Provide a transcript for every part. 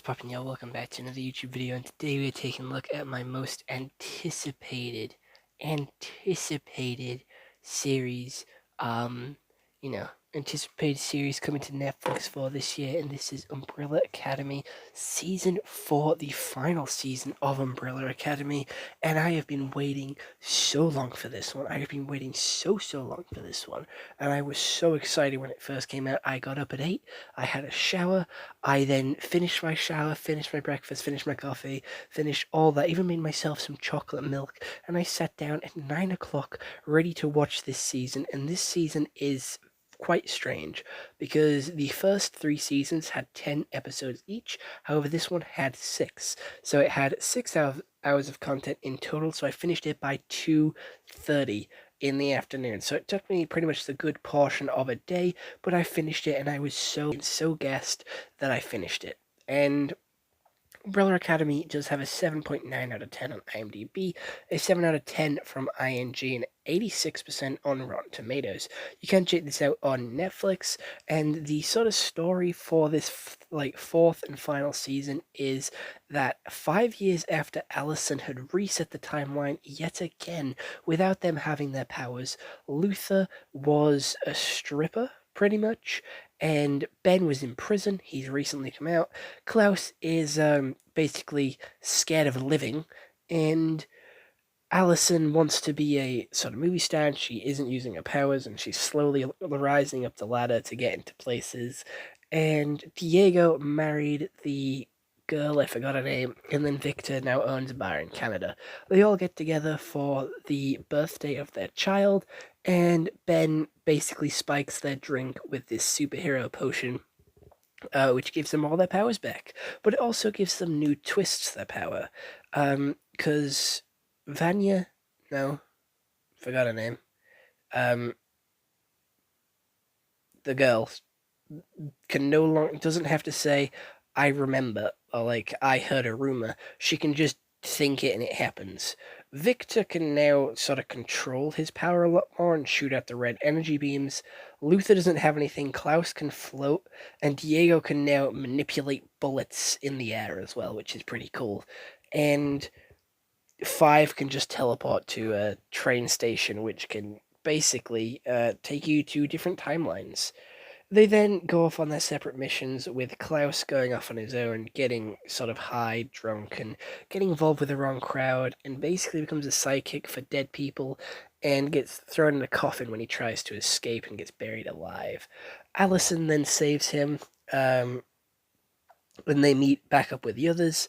poppin', y'all? Welcome back to another YouTube video, and today we are taking a look at my most anticipated series. Anticipated series coming to Netflix for this year, and this is Umbrella Academy Season 4, the final season of Umbrella Academy. And I have been waiting so long for this one. I have been waiting so long for this one, and I was so excited when it first came out. I got up at 8, I had a shower, I then finished my shower, finished my breakfast, finished my coffee, finished all that, even made myself some chocolate milk, and I sat down at 9 o'clock ready to watch this season. And this season is quite strange because the first 3 seasons had 10 episodes each. However, this one had 6. So it had 6 hours of content in total. So I finished it by 2:30 in the afternoon. So it took me pretty much the good portion of a day, but I finished it, and I was so gassed that I finished it. And Umbrella Academy does have a 7.9 out of 10 on IMDb, a 7 out of 10 from ING, and 86% on Rotten Tomatoes. You can check this out on Netflix, and the sort of story for this fourth and final season is that 5 years after Allison had reset the timeline yet again without them having their powers, Luther was a stripper, pretty much, and Ben was in prison. He's recently come out. Klaus is basically scared of living, and Allison wants to be a sort of movie star, and she isn't using her powers, and she's slowly rising up the ladder to get into places. And Diego married the girl, I forgot her name, and then Victor now owns a bar in Canada. They all get together for the birthday of their child, and Ben basically spikes their drink with this superhero potion, which gives them all their powers back. But it also gives them new twists to their power. Because Vanya, no, forgot her name. The girl can no longer, doesn't have to say, I remember, or like, I heard a rumor. She can just think it and it happens. Victor can now sort of control his power a lot more and shoot out the red energy beams. Luther doesn't have anything. Klaus can float, and Diego can now manipulate bullets in the air as well, which is pretty cool. And 5 can just teleport to a train station, which can basically take you to different timelines. They then go off on their separate missions, with Klaus going off on his own, getting sort of high, drunk, and getting involved with the wrong crowd, and basically becomes a sidekick for dead people, and gets thrown in a coffin when he tries to escape and gets buried alive. Allison then saves him, when they meet back up with the others.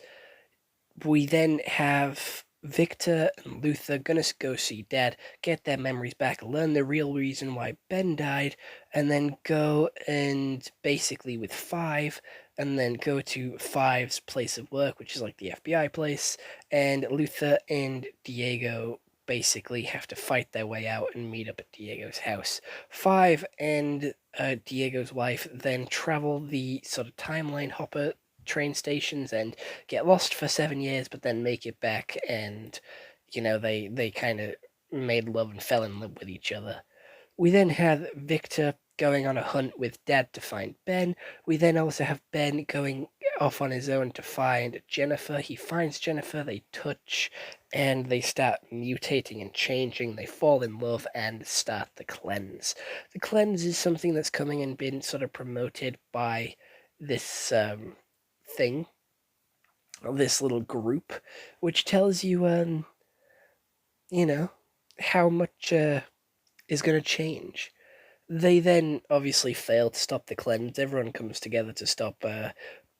We then have Victor and Luther gonna go see Dad, get their memories back, learn the real reason why Ben died, and then go and basically with 5, and then go to 5's place of work, which is like the FBI place, and Luther and Diego basically have to fight their way out and meet up at Diego's house. 5 and Diego's wife then travel the sort of timeline hopper train stations and get lost for 7 years, but then make it back, and they kind of made love and fell in love with each other. We then have Victor going on a hunt with Dad to find Ben. We then also have Ben going off on his own to find Jennifer. He finds Jennifer, they touch, and they start mutating and changing. They fall in love and start the cleanse. The cleanse is something that's coming and been sort of promoted by this thing, this little group, which tells you, how much is going to change. They then obviously fail to stop the cleanse. Everyone comes together to stop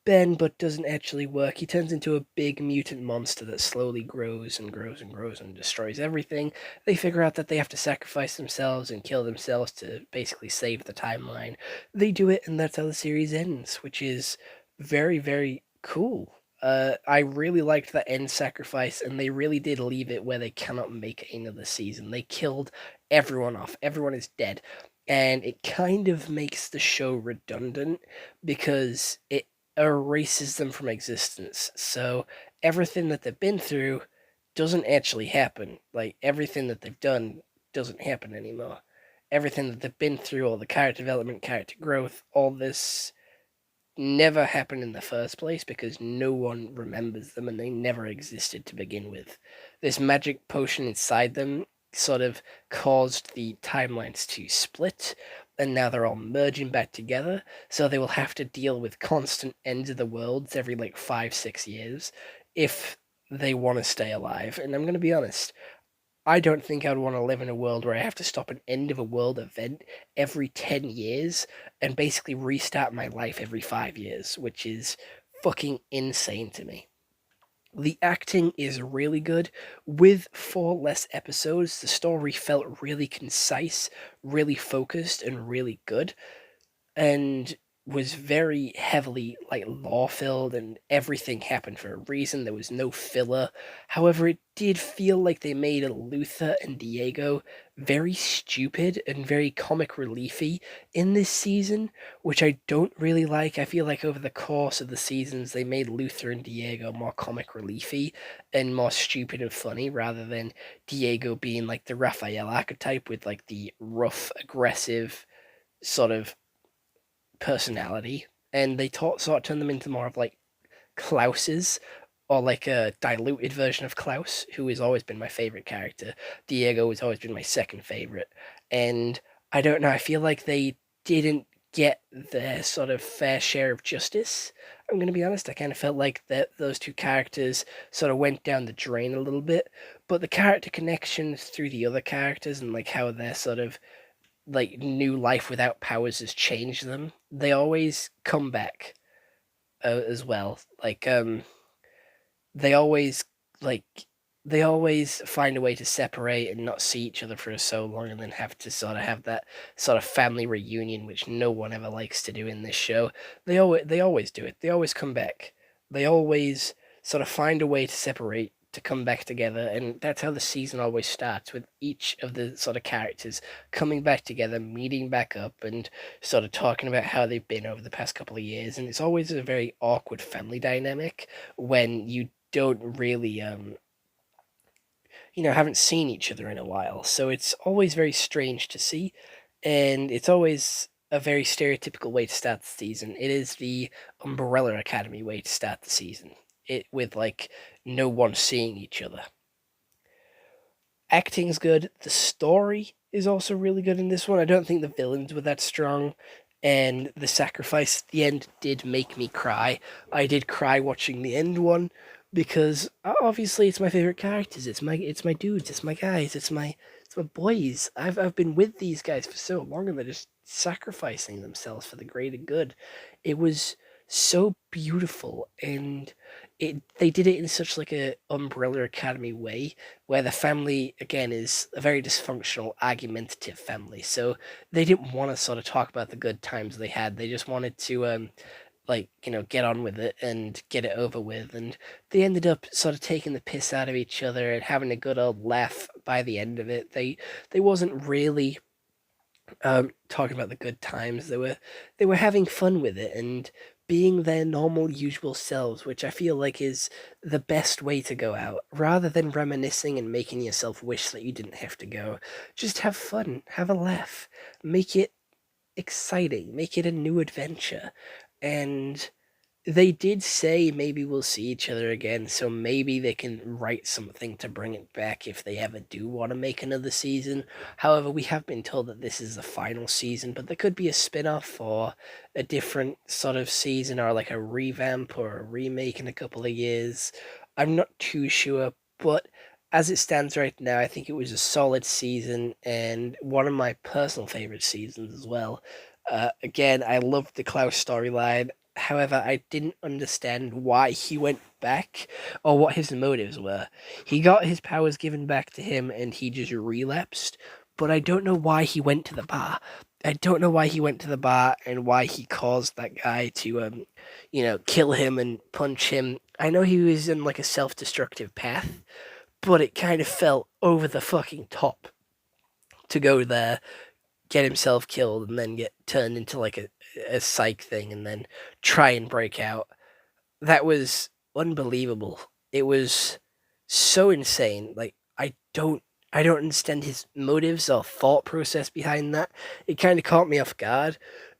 Ben, but doesn't actually work. He turns into a big mutant monster that slowly grows and grows and grows and destroys everything. They figure out that they have to sacrifice themselves and kill themselves to basically save the timeline. They do it, and that's how the series ends, which is very, very cool. I really liked the end sacrifice, and they really did leave it where they cannot make another season. They killed everyone off. Everyone is dead. And it kind of makes the show redundant because it erases them from existence. So everything that they've been through doesn't actually happen. Like, everything that they've done doesn't happen anymore. Everything that they've been through, all the character development, character growth, all this, never happened in the first place because no one remembers them and they never existed to begin with. This magic potion inside them sort of caused the timelines to split, and now they're all merging back together, so they will have to deal with constant ends of the worlds every like 5-6 years if they want to stay alive. And I'm going to be honest, I don't think I'd want to live in a world where I have to stop an end of a world event every 10 years and basically restart my life every 5 years, which is fucking insane to me. The acting is really good. With 4 less episodes, the story felt really concise, really focused, and really good. And was very heavily like law filled, and everything happened for a reason. There was no filler. However, it did feel like they made Luther and Diego very stupid and very comic reliefy in this season, which I don't really like. I feel like over the course of the seasons they made Luther and Diego more comic reliefy and more stupid and funny, rather than Diego being like the Raphael archetype with like the rough, aggressive sort of personality, and they sort of turn them into more of like Klaus's, or like a diluted version of Klaus, who has always been my favorite character. Diego has always been my second favorite, and I don't know. I feel like they didn't get their sort of fair share of justice. I'm going to be honest. I kind of felt like that those two characters sort of went down the drain a little bit, but the character connections through the other characters and like how they're sort of like new life without powers has changed them, they always come back as well. Like they always like they always find a way to separate and not see each other for so long, and then have to sort of have that sort of family reunion, which no one ever likes to do in this show. They always do it. They always come back. They always sort of find a way to separate to come back together, and that's how the season always starts, with each of the sort of characters coming back together, meeting back up, and sort of talking about how they've been over the past couple of years. And it's always a very awkward family dynamic when you don't really haven't seen each other in a while. So it's always very strange to see, and it's always a very stereotypical way to start the season. It is the Umbrella Academy way to start the season. It with like no one seeing each other. Acting's good. The story is also really good in this one. I don't think the villains were that strong, and the sacrifice at the end did make me cry. I did cry watching the end one because obviously it's my favorite characters. It's my dudes. It's my guys. It's my boys. I've been with these guys for so long, and they're just sacrificing themselves for the greater good. It was so beautiful, and they did it in such like a Umbrella Academy way, where the family again is a very dysfunctional, argumentative family. So they didn't want to sort of talk about the good times they had. They just wanted to get on with it and get it over with. And they ended up sort of taking the piss out of each other and having a good old laugh by the end of it. They wasn't really talking about the good times. They were having fun with it and being their normal, usual selves, which I feel like is the best way to go out, rather than reminiscing and making yourself wish that you didn't have to go. Just have fun, have a laugh, make it exciting, make it a new adventure. And they did say maybe we'll see each other again, so maybe they can write something to bring it back if they ever do want to make another season. However, we have been told that this is the final season, but there could be a spin-off or a different sort of season, or like a revamp or a remake in a couple of years. I'm not too sure, but as it stands right now, I think it was a solid season and one of my personal favorite seasons as well. Again, I loved the Klaus storyline. However, I didn't understand why he went back or what his motives were. He got his powers given back to him and he just relapsed, but I don't know why he went to the bar. I don't know why he went to the bar and why he caused that guy to kill him and punch him. I know he was in like a self-destructive path, but it kind of felt over the fucking top to go there, get himself killed, and then get turned into like a psych thing and then try and break out. That was unbelievable. It was so insane. Like I don't understand his motives or thought process behind that. It kind of caught me off guard.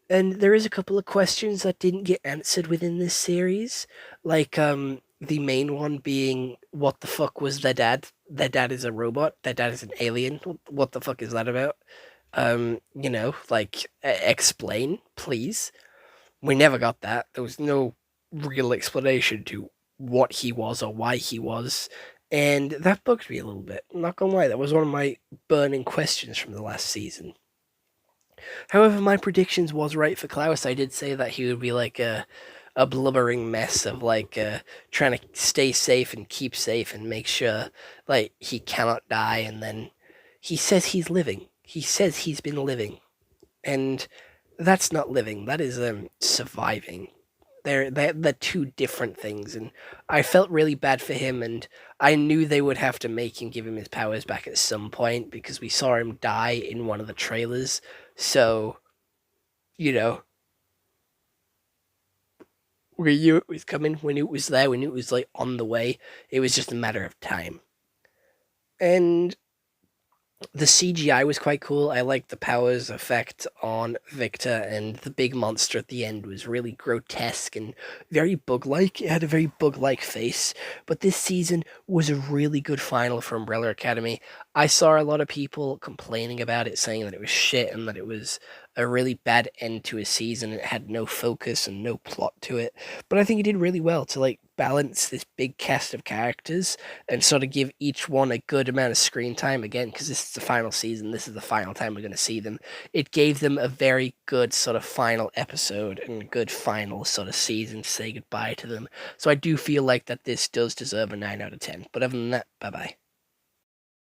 And there is a couple of questions that didn't get answered within this series, like the main one being what the fuck was their dad? Their dad is a robot. Their dad is an alien. What the fuck is that about? Explain, please. We never got that. There was no real explanation to what he was or why he was. And that bugged me a little bit. I'm not gonna lie, that was one of my burning questions from the last season. However, my predictions was right for Klaus. I did say that he would be like a blubbering mess of trying to stay safe and keep safe and make sure like he cannot die. And then he says he's living. He says he's been living, and that's not living. That is surviving. They're two different things, and I felt really bad for him. And I knew they would have to make him give him his powers back at some point because we saw him die in one of the trailers. So you know, we knew it was coming. We knew it was there. We knew it was like on the way. It was just a matter of time. And the CGI was quite cool. I liked the powers effect on Victor, and the big monster at the end was really grotesque and very bug-like. It had a very bug-like face. But this season was a really good final for Umbrella Academy. I saw a lot of people complaining about it, saying that it was shit and that it was a really bad end to a season. It had no focus and no plot to it. But I think it did really well to like balance this big cast of characters and sort of give each one a good amount of screen time again, because this is the final season, this is the final time we're going to see them. It gave them a very good sort of final episode and a good final sort of season to say goodbye to them. So I do feel like that this does deserve a 9 out of 10. But other than that, bye bye.